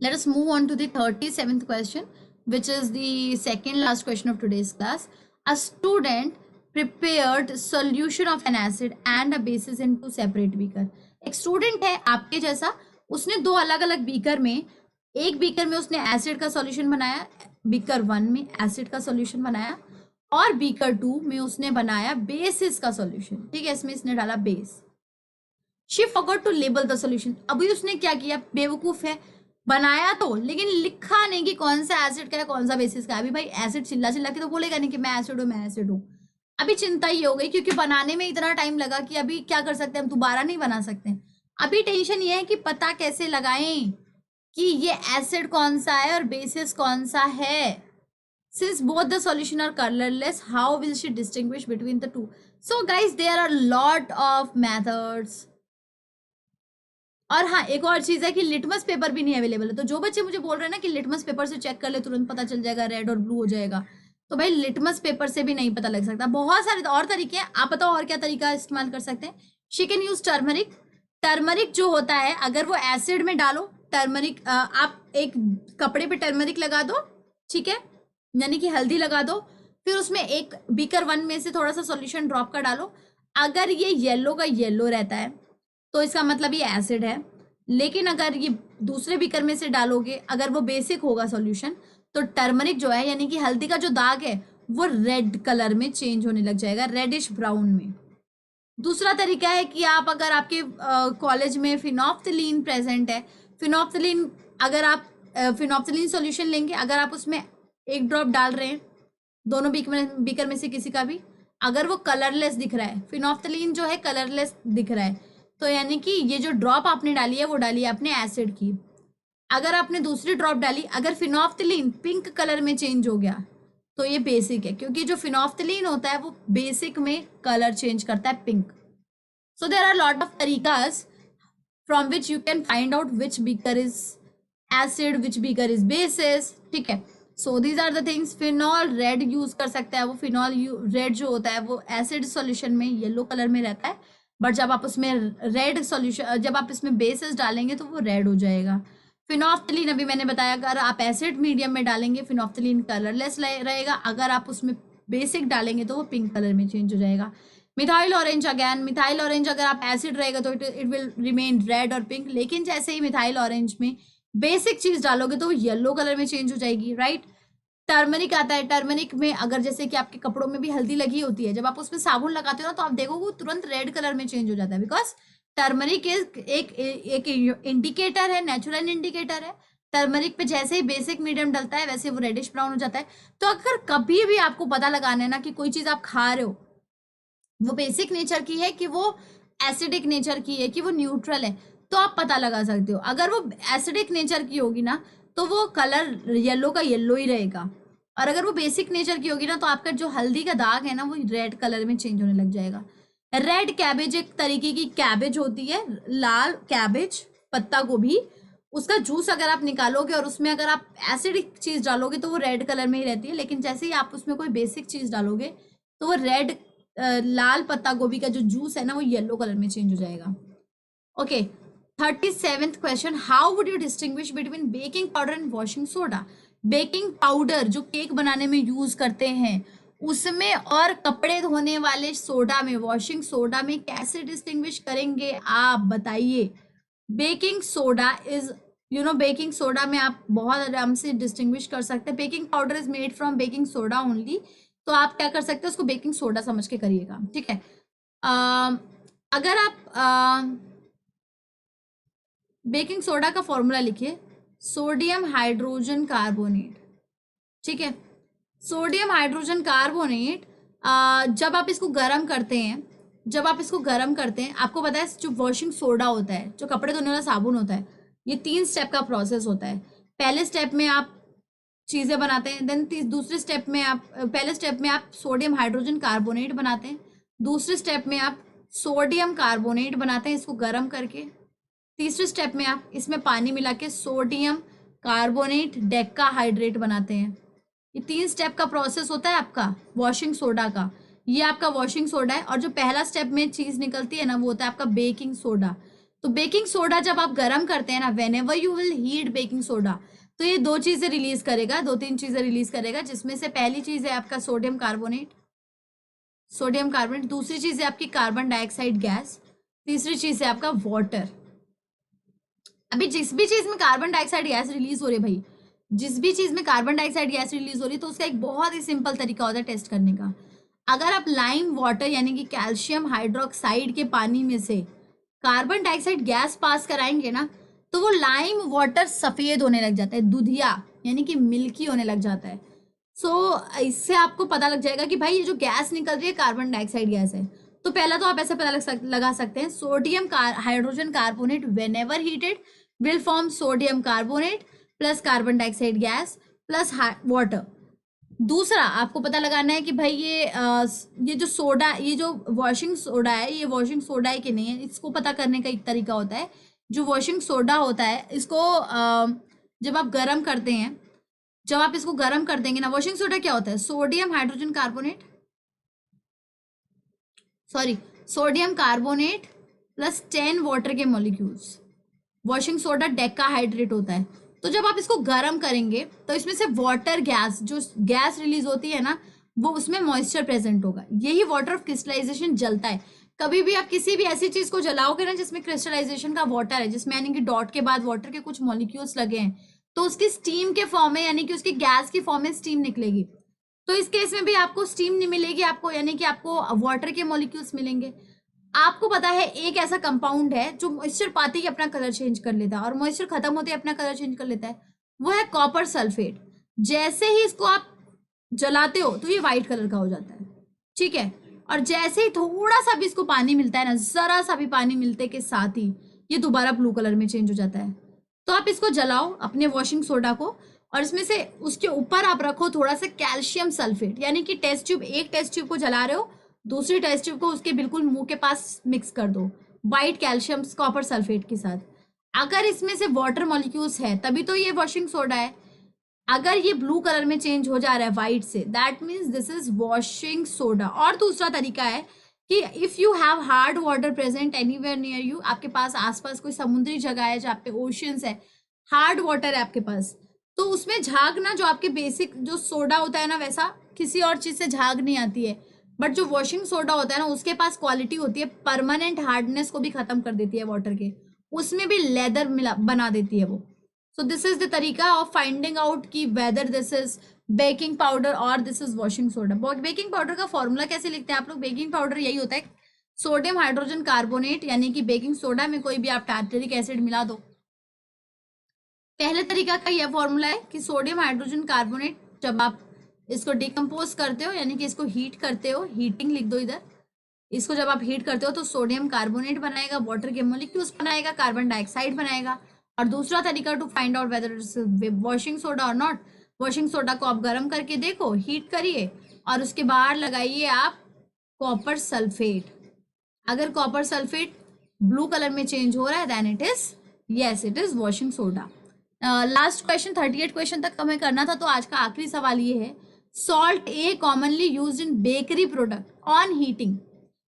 Let us move on to the 37th question, which is the second last question of today's class. A student prepared solution of an acid and a basis into separate beaker. एक student है आपके जैसा, उसने दो अलग अलग beaker में, एक बीकर में उसने एसिड का सॉल्यूशन बनाया, बीकर 1 में एसिड का सॉल्यूशन बनाया, और बीकर 2 में उसने बनाया बेसिस का सॉल्यूशन. ठीक है, इसमें इसने डाला base. She forgot to label the solution. अभी उसने क्या किया? बेवकूफ है, बनाया तो लेकिन लिखा नहीं कि कौन सा एसिड का है कौन सा बेसिस का है. अभी भाई एसिड चिल्ला चिल्ला के तो बोलेगा नहीं कि मैं एसिड हूँ मैं एसिड हूँ. अभी चिंता ही हो गई क्योंकि बनाने में इतना टाइम लगा कि अभी क्या कर सकते हैं, हम दोबारा नहीं बना सकते. अभी टेंशन ये है कि पता कैसे लगाएं कि ये एसिड कौन सा है और बेसिस कौन सा है. Since both the solution are colorless, how will she distinguish between the two? So guys, there are a lot of methods. और हाँ, एक और चीज है कि लिटमस पेपर भी नहीं अवेलेबल है. तो जो बच्चे मुझे बोल रहे हैं ना कि लिटमस पेपर से चेक कर ले तुरंत पता चल जाएगा, रेड और ब्लू हो जाएगा, तो भाई लिटमस पेपर से भी नहीं पता लग सकता. बहुत सारे और तरीके हैं. आप बताओ और क्या तरीका इस्तेमाल कर सकते हैं? She can use turmeric. Turmeric जो होता है, अगर वो एसिड में डालो टर्मरिक, आप एक कपड़े पे टर्मरिक लगा दो, ठीक है, यानी कि हल्दी लगा दो, फिर उसमें एक बीकर 1 में से थोड़ा सा सॉल्यूशन ड्रॉप कर डालो. अगर ये येलो का येलो रहता है तो इसका मतलब ये एसिड है. लेकिन अगर ये दूसरे बीकर में से डालोगे, अगर वो बेसिक होगा सॉल्यूशन, तो टर्मरिक जो है यानी कि हल्दी का जो दाग है वो रेड कलर में चेंज होने लग जाएगा, रेडिश ब्राउन में. दूसरा तरीका है कि आप अगर आपके कॉलेज में फिनोफ्थलीन प्रेजेंट है, फिनोफ्थलीन, अगर आप फिनोफ्थलीन सॉल्यूशन लेंगे, अगर आप उसमें एक ड्रॉप डाल रहे हैं, दोनों बीकर में से किसी का भी, अगर वो कलरलेस दिख रहा है, फिनोफ्थलीन जो है कलरलेस दिख रहा है, तो यानी कि ये जो ड्रॉप आपने डाली है वो डाली है आपने एसिड की। अगर आपने दूसरी ड्रॉप डाली, अगर फिनोफ्थलीन पिंक कलर में चेंज हो गया तो ये बेसिक है, क्योंकि जो फिनोफ्थलीन होता है वो बेसिक में कलर चेंज करता है pink. So there are lot of तरीकास from which you can find out which beaker is acid, which beaker is basis, ठीक है। So these are the things. Phenol red use कर सकता है, वो फिनॉल रेड जो होता है वो एसिड सॉल्यूशन में येलो कलर में रहता है, बट जब आप उसमें रेड सॉल्यूशन, जब आप इसमें बेसिस डालेंगे तो वो रेड हो जाएगा। फिनोफ्थलीन अभी मैंने बताया, अगर आप एसिड मीडियम में डालेंगे फिनोफ्थलीन कलरलेस रहेगा, अगर आप उसमें बेसिक डालेंगे तो वो पिंक कलर में चेंज हो जाएगा। Methyl orange, again methyl orange अगर आप एसिड रहेगा तो इट विल रिमेन रेड और पिंक, लेकिन जैसे ही मिथाइल ऑरेंज में बेसिक चीज डालोगे तो वो येलो कलर में चेंज हो जाएगी, राइट। टर्मरिक आता है, टर्मरिक में अगर जैसे कि आपके कपड़ों में भी हल्दी लगी होती है, जब आप उसमें साबुन लगाते हो ना तो आप देखोगे वो तुरंत रेड कलर में चेंज हो जाता है, बिकॉज टर्मरिक एक इंडिकेटर है, नेचुरल इंडिकेटर है। टर्मरिक पे जैसे ही बेसिक मीडियम डलता है वैसे वो रेडिश ब्राउन हो जाता है। तो अगर कभी भी आपको पता लगाना है ना कि कोई चीज आप खा रहे हो वो बेसिक नेचर की है कि वो एसिडिक नेचर की है कि वो न्यूट्रल है, तो आप पता लगा सकते हो। अगर वो एसिडिक नेचर की होगी ना तो वो कलर येलो का येलो ही रहेगा, और अगर वो बेसिक नेचर की होगी ना तो आपका जो हल्दी का दाग है ना वो रेड कलर में चेंज होने लग जाएगा। रेड कैबेज एक तरीके की कैबेज होती है, लाल कैबेज, पत्ता गोभी, उसका जूस अगर आप निकालोगे और उसमें अगर आप एसिडिक चीज डालोगे तो वो रेड कलर में ही रहती है, लेकिन जैसे ही आप उसमें कोई बेसिक चीज डालोगे तो वो रेड, लाल पत्ता गोभी का जो जूस है ना वो येलो कलर में चेंज हो जाएगा। Okay, 37th question, how would you distinguish between baking powder and washing soda. Baking powder जो केक बनाने में यूज करते हैं उसमें और कपड़े धोने वाले सोडा में, वॉशिंग सोडा में कैसे डिस्टिंग्विश करेंगे आप बताइए। Baking soda is, baking soda में आप बहुत आराम से डिस्टिंग्विश कर सकते हैं। Baking powder is made from baking soda only, तो आप क्या कर सकते हैं उसको बेकिंग सोडा समझ के करिएगा, ठीक है। अगर आप बेकिंग सोडा का फॉर्मूला लिखिए, सोडियम हाइड्रोजन कार्बोनेट, ठीक है। सोडियम हाइड्रोजन कार्बोनेट, जब आप इसको गर्म करते हैं, जब आप इसको गर्म करते हैं, आपको पता है जो वॉशिंग सोडा होता है, जो कपड़े धोने वाला साबुन होता है, ये 3 स्टेप का प्रोसेस होता है। पहले स्टेप में आप चीज़ें बनाते हैं, देन दूसरे स्टेप में आप, पहले स्टेप में आप सोडियम हाइड्रोजन कार्बोनेट बनाते हैं, दूसरे स्टेप में आप सोडियम कार्बोनेट बनाते हैं इसको गर्म करके, तीसरे स्टेप में आप इसमें पानी मिला के सोडियम कार्बोनेट डेक्का हाइड्रेट बनाते हैं। ये 3 स्टेप का प्रोसेस होता है आपका वॉशिंग सोडा का। ये आपका वॉशिंग सोडा है, और जो पहला स्टेप में चीज निकलती है ना वो होता है आपका बेकिंग सोडा। तो बेकिंग सोडा जब आप गर्म करते हैं ना, when ever you will heat baking soda, तो ये 2 चीजें रिलीज करेगा, 2-3 चीजें रिलीज करेगा, जिसमें से पहली चीज है आपका सोडियम कार्बोनेट, सोडियम कार्बोनेट, दूसरी चीज है आपकी कार्बन डाइऑक्साइड गैस, तीसरी चीज है आपका वाटर। अभी जिस भी चीज में कार्बन डाइऑक्साइड गैस रिलीज हो रही है भाई, जिस भी चीज में कार्बन डाइऑक्साइड गैस रिलीज हो रही है, तो उसका एक बहुत ही सिंपल तरीका होता है टेस्ट करने का। अगर आप लाइम वाटर यानी कि कैल्शियम हाइड्रोक्साइड के पानी में से कार्बन डाइऑक्साइड गैस पास कराएंगे ना, तो वो लाइम वाटर सफेद होने लग जाता है, दुधिया यानी कि मिल्की होने लग जाता है। सो इससे आपको पता लग जाएगा कि भाई ये जो गैस निकल रही है कार्बन डाइऑक्साइड गैस है। तो पहला तो आप ऐसे पता लगा सकते हैं, sodium hydrogen carbonate when ever heated will form sodium carbonate plus carbon dioxide gas plus water. दूसरा आपको पता लगाना है कि भाई ये जो सोडा, ये जो वॉशिंग सोडा है, ये वॉशिंग सोडा है कि नहीं है। इसको पता करने का एक तरीका होता है, जो वॉशिंग सोडा होता है इसको जब आप गर्म करते हैं, जब आप इसको गर्म कर देंगे ना, वॉशिंग सोडा क्या होता है, sodium hydrogen carbonate, sorry sodium carbonate plus 10 water के molecules, washing soda deca hydrate होता है। तो जब आप इसको गर्म करेंगे तो इसमें से वाटर गैस, जो गैस रिलीज होती है ना, वो उसमें मॉइस्चर प्रेजेंट होगा, यही वाटर ऑफ क्रिस्टलाइजेशन जलता है। कभी भी आप किसी भी ऐसी चीज को जलाओगे ना जिसमें क्रिस्टलाइजेशन का वाटर है, जिसमें यानी कि डॉट के बाद वाटर के कुछ मॉलिक्यूल्स लगे हैं, तो उसकी स्टीम के फॉर्म में यानी कि उसकी गैस की फॉर्म में स्टीम निकलेगी। तो इस केस में भी आपको स्टीम नहीं मिलेगी, आपको यानी कि आपको वाटर के मॉलिक्यूल्स मिलेंगे। आपको पता है एक ऐसा कंपाउंड है जो मॉइस्चर पाते ही अपना कलर चेंज कर लेता है, और मॉइस्चर खत्म होते ही अपना कलर चेंज कर लेता है, वो है कॉपर सल्फेट। जैसे ही इसको आप जलाते हो तो ये व्हाइट कलर का हो जाता है, ठीक है। और जैसे ही थोड़ा सा भी इसको पानी मिलता है ना, जरा सा भी पानी मिलते के साथ ही ये दोबारा ब्लू कलर में चेंज हो जाता है। तो आप इसको जलाओ अपने वॉशिंग सोडा को, और इसमें से उसके ऊपर आप रखो थोड़ा सा कैल्शियम सल्फेट, यानी कि टेस्ट ट्यूब, एक टेस्ट ट्यूब को जला रहे हो, दूसरी टेस्ट ट्यूब को उसके बिल्कुल मुंह के पास मिक्स कर दो वाइट कैल्शियम कॉपर सल्फेट के साथ। अगर इसमें से वाटर मॉलिक्यूल्स है तभी तो ये वॉशिंग सोडा है। अगर ये ब्लू कलर में चेंज हो जा रहा है वाइट से, that means this is washing soda. और दूसरा तरीका है कि if you have hard water present anywhere near you, आपके पास आसपास कोई समुद्री जगह है जहाँ पे ओशियंस है, हार्ड वाटर है आपके पास, तो उसमें झाग ना, जो आपके बेसिक जो सोडा होता है ना, वैसा किसी और चीज से झाग नहीं आती है, बट जो वॉशिंग सोडा होता है ना, उसके पास क्वालिटी होती है परमानेंट हार्डनेस को भी खत्म कर देती है वाटर के, उसमें भी लेदर मिला बना देती है वो। सो दिस इज द तरीका ऑफ फाइंडिंग आउट कि whether this is baking powder or this is washing soda. Baking powder का फॉर्मूला कैसे लिखते हैं आप लोग? बेकिंग पाउडर यही होता है, सोडियम हाइड्रोजन कार्बोनेट, यानी कि बेकिंग सोडा में कोई भी आप टार्टरिक एसिड मिला दो। पहले तरीका का यह फॉर्मूला है कि सोडियम हाइड्रोजन कार्बोनेट, जब आप इसको डिकम्पोज करते हो, यानी कि इसको हीट करते हो, हीटिंग लिख दो इधर, इसको जब आप हीट करते हो तो सोडियम कार्बोनेट बनाएगा, वाटर के मोलिक्यूल्स बनाएगा, कार्बन डाइऑक्साइड बनाएगा। और दूसरा तरीका to find out whether it's washing soda और नॉट, वॉशिंग सोडा को आप गर्म करके देखो, हीट करिए और उसके बाहर लगाइए आप कॉपर सल्फेट। अगर कॉपर सल्फेट ब्लू कलर में चेंज हो रहा है then it is, yes it is washing soda. Last question 38 question तक हमें करना था, तो आज का आखिरी सवाल ये है, salt A commonly used in bakery product on heating.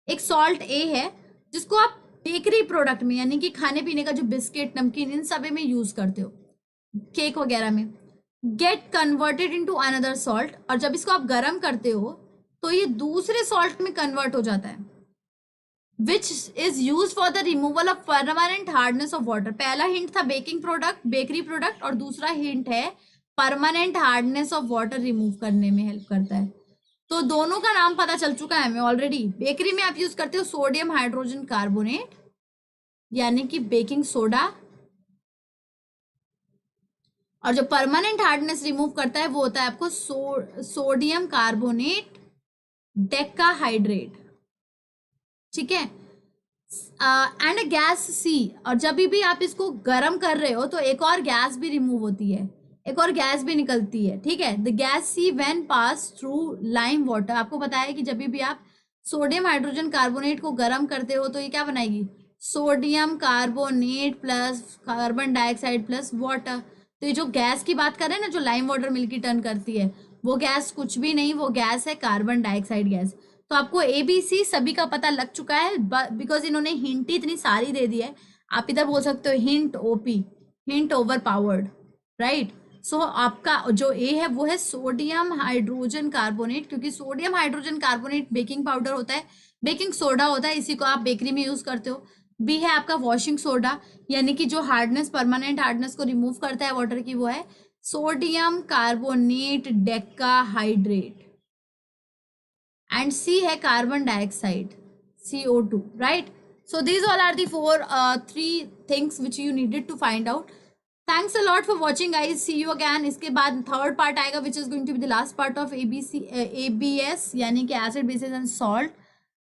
एक सॉल्ट ए है जिसको आप बेकरी प्रोडक्ट में, यानी कि खाने पीने का जो बिस्किट नमकीन इन सब में यूज करते हो, केक वगैरह में, get converted into another salt, और जब इसको आप गर्म करते हो तो ये दूसरे सॉल्ट में कन्वर्ट हो जाता है, which is use for the removal of permanent hardness of water. पहला हिंट था बेकिंग प्रोडक्ट, बेकरी प्रोडक्ट, और दूसरा हिंट है permanent hardness of water remove करने में हेल्प करता है। तो दोनों का नाम पता चल चुका है हमें ऑलरेडी। बेकरी में आप यूज करते हो सोडियम हाइड्रोजन कार्बोनेट, यानी कि बेकिंग सोडा, और जो परमानेंट हार्डनेस रिमूव करता है वो होता है आपको सोडियम कार्बोनेट डेकाहाइड्रेट, ठीक है। एंड गैस सी, और जब भी आप इसको गर्म कर रहे हो तो एक और गैस भी रिमूव होती है, एक और गैस भी निकलती है, ठीक है। The gas see when pass through lime water. आपको पता है कि जब भी आप सोडियम हाइड्रोजन कार्बोनेट को गर्म करते हो तो ये क्या बनाएगी, sodium carbonate plus carbon dioxide plus water. तो ये जो गैस की बात कर रहे हैं ना, जो लाइम वाटर मिल्की टर्न करती है, वो गैस कुछ भी नहीं, वो गैस है कार्बन डाइऑक्साइड गैस। तो आपको ABC सभी का पता लग चुका है, बिकॉज इन्होंने हिंट ही इतनी सारी दे दी है। आप इधर बोल सकते हो hint OP, hint over powered, right. So आपका जो ए है वो है सोडियम हाइड्रोजन कार्बोनेट, क्योंकि sodium hydrogen carbonate baking powder होता है, बेकिंग सोडा होता है, इसी को आप बेकरी में यूज करते हो। बी है आपका वॉशिंग सोडा, यानी कि जो हार्डनेस, परमानेंट हार्डनेस को रिमूव करता है वाटर की, वो है sodium carbonate decahydrate. and C है carbon dioxide, CO2, right? So these all are the three things which you needed to find out. Thanks a lot for watching guys, see you again. इसके बाद third part आएगा which is going to be the last part of ABS, यानी कि acid basis and salt.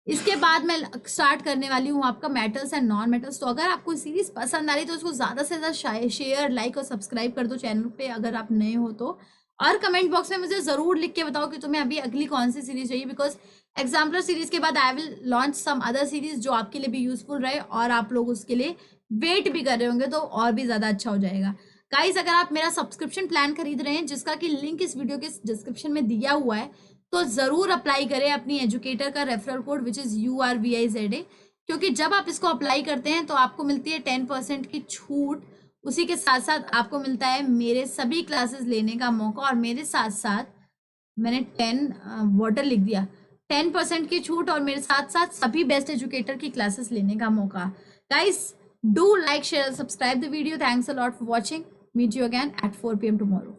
इसके बाद मैं start करने वाली हूँ आपका मेटल्स एंड नॉन मेटल्स। तो अगर आपको सीरीज पसंद आ रही तो इसको ज़्यादा से ज़्यादा शेयर, लाइक और सब्सक्राइब कर दो चैनल पे अगर आप नए हो तो, और कमेंट बॉक्स में मुझे ज़रूर लिख के बताओ कि तुम्हें अभी अगली कौन सी सीरीज चाहिए, बिकॉज एग्जाम्पलर सीरीज के बाद I will launch some other series जो आपके लिए भी यूजफुल रहे और आप लोग उसके लिए वेट भी कर रहे होंगे, तो और भी ज़्यादा अच्छा हो जाएगा। गाइस अगर आप मेरा सब्सक्रिप्शन प्लान खरीद रहे हैं जिसका कि लिंक इस वीडियो के डिस्क्रिप्शन में दिया हुआ है, तो ज़रूर अप्लाई करें अपनी एजुकेटर का referral code which is URVIZA, क्योंकि जब आप इसको अप्लाई करते हैं तो आपको मिलती है 10% की छूट। उसी के साथ साथ आपको मिलता है मेरे सभी क्लासेस लेने का मौका, और मेरे साथ साथ मैंने 10 वाटर लिख दिया, 10% की छूट, और मेरे साथ साथ सभी बेस्ट एजुकेटर की क्लासेस लेने का मौका। Guys do like, share, subscribe the video. Thanks a lot for watching. Meet you again at 4 PM tomorrow.